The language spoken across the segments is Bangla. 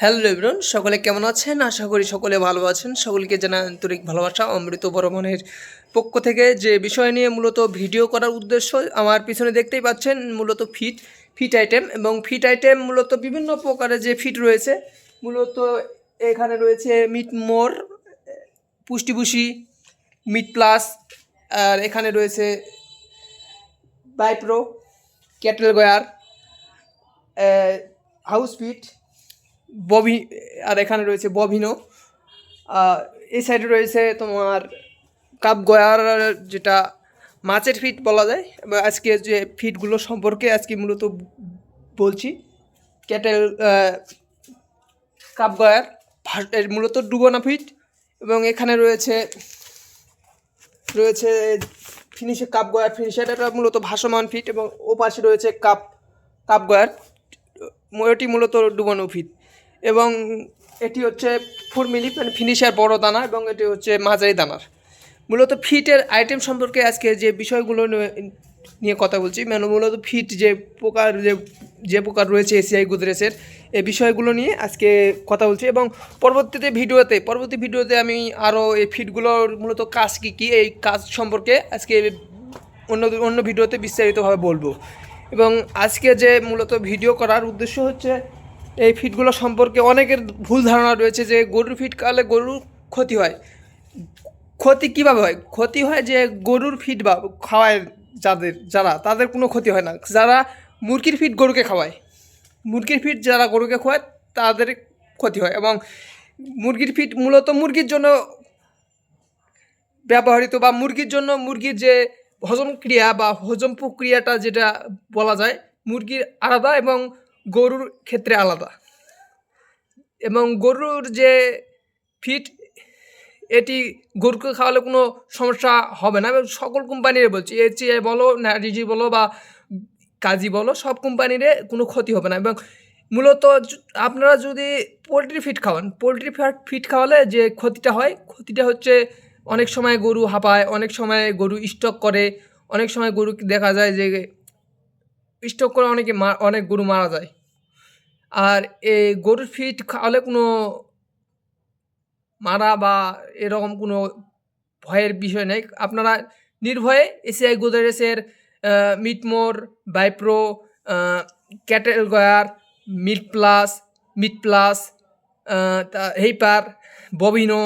হ্যালো এভরিওয়ান, সকলে কেমন আছেন? আশা করি সকলে ভালো আছেন। সকলকে জানাই আন্তরিক ভালোবাসা অমৃত বর্মনের পক্ষ থেকে। যে বিষয় নিয়ে মূলত ভিডিও করার উদ্দেশ্য, আমার পিছনে দেখতেই পাচ্ছেন মূলত ফিট আইটেম, এবং ফিট আইটেম মূলত বিভিন্ন প্রকারের যে ফিট রয়েছে। মূলত এখানে রয়েছে মিট মোর, পুষ্টিভূষি, মিট প্লাস, আর এখানে রয়েছে বাইপ্রো, ক্যাটেল গয়ার, হাউস ফিট, ববি, আর এখানে রয়েছে বভিনো। এই সাইডে রয়েছে তোমার কাপ গয়ার, যেটা মাছের ফিট বলা যায়। এবার আজকে যে ফিটগুলো সম্পর্কে আজকে মূলত বলছি। ক্যাটেল কাপ গয়ার মূলত ডুবোনা ফিট, এবং এখানে রয়েছে কাপ গয়ার ফিনিশার, এটা মূলত ভাসমান ফিট, এবং ও পাশে রয়েছে কাপ গয়ার, এটি মূলত ডুবানো ফিট, এবং এটি হচ্ছে 4 মিলি মানে ফিনিশার বড় দানা, এবং এটি হচ্ছে মাঝারি দানার। মূলত ফিটের আইটেম সম্পর্কে আজকে যে বিষয়গুলো নিয়ে কথা বলছি, মানে মূলত ফিট যে প্রকার রয়েছে এসিআই গোদরেজের, এই বিষয়গুলো নিয়ে আজকে কথা বলছি। এবং পরবর্তী ভিডিওতে আমি আরও এই ফিটগুলোর মূলত কাজ কী এই কাজ সম্পর্কে আজকে অন্য ভিডিওতে বিস্তারিতভাবে বলবো। এবং আজকে যে মূলত ভিডিও করার উদ্দেশ্য হচ্ছে, এই ফিটগুলো সম্পর্কে অনেকের ভুল ধারণা রয়েছে যে গরুর ফিট খাওয়ালে গরুর ক্ষতি হয়। ক্ষতি কীভাবে হয়? ক্ষতি হয় যে গরুর ফিট বা খাওয়ায় তাদের কোনো ক্ষতি হয় না। যারা মুরগির ফিট গরুকে খাওয়ায়, যারা গরুকে খাওয়ায় তাদের ক্ষতি হয়। এবং মুরগির ফিট মূলত মুরগির জন্য ব্যবহৃত, বা মুরগির যে হজম ক্রিয়া বা হজম প্রক্রিয়াটা যেটা বলা যায়, মুরগির আলাদা এবং গরুর ক্ষেত্রে আলাদা। এবং গরুর যে ফিট, এটি গরুকে খাওয়ালে কোনো সমস্যা হবে না। এবং সকল কোম্পানির বলছি, এইচএআই বলো, নারিজি বলো বা কাজী বলো, সব কোম্পানির কোনো ক্ষতি হবে না। এবং মূলত আপনারা যদি পোলট্রি ফিট খাওয়ালে যে ক্ষতিটা হচ্ছে, অনেক সময় গরু হাঁপায়, অনেক সময় গরু স্ট্রোক করে, অনেক সময় গরু দেখা যায় যে স্ট্রোক করে অনেক গরু মারা যায়। আর এই গরুর ফিট খাওয়ালে কোনো মারা বা এরকম কোনো ভয়ের বিষয় নেই। আপনারা নির্ভয়ে এসিআই গোদরেজের মিটমোর, বাইপ্রো, ক্যাটেল গয়ার, মিট প্লাস, হেইপার, বভিনো,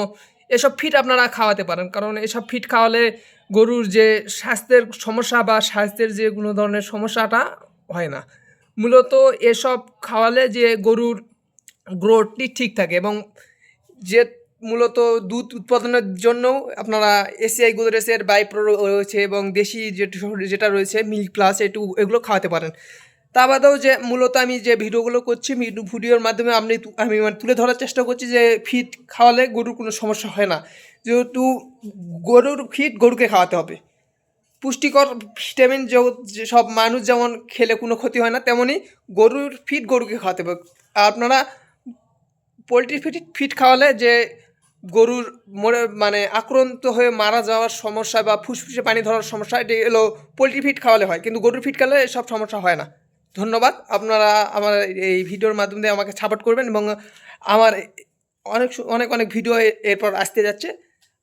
এসব ফিট আপনারা খাওয়াতে পারেন। কারণ এসব ফিট খাওয়ালে গরুর যে স্বাস্থ্যের সমস্যা বা স্বাস্থ্যের যে কোনো ধরনের সমস্যাটা হয় না। মূলত এসব খাওয়ালে যে গরুর গ্রোথটি ঠিক থাকে, এবং যে মূলত দুধ উৎপাদনের জন্যও আপনারা এসিআই গোদরেজের বাইপ্রো রয়েছে, এবং দেশি যেটা রয়েছে মিল্ক প্লাস, এগুলো খাওয়াতে পারেন। তা বাদেও যে মূলত আমি যে ভিডিওগুলো করছি, ভিডিওর মাধ্যমে আমি তুলে ধরার চেষ্টা করছি যে ফিট খাওয়ালে গরুর কোনো সমস্যা হয় না। যেহেতু গরুর ফিট গরুকে খাওয়াতে হবে, পুষ্টিকর ভিটামিন যে সব মানুষ যেমন খেলে কোনো ক্ষতি হয় না, তেমনই গরুর ফিট গরুকে খাওয়াতে হবে। আপনারা পোলট্রি ফিট খাওয়ালে যে গরুর আক্রান্ত হয়ে মারা যাওয়ার সমস্যা বা ফুসফুসে পানি ধরার সমস্যা, এটি এলো পোলট্রি ফিট খাওয়ালে হয়, কিন্তু গরুর ফিট খাওয়ালে এসব সমস্যা হয় না। ধন্যবাদ। আপনারা আমার এই ভিডিওর মাধ্যমে আমাকে সাপোর্ট করবেন, এবং আমার অনেক ভিডিও এরপর আসতে যাচ্ছে।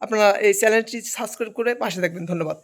আপনারা এই চ্যানেলটি সাবস্ক্রাইব করে পাশে থাকবেন। ধন্যবাদ।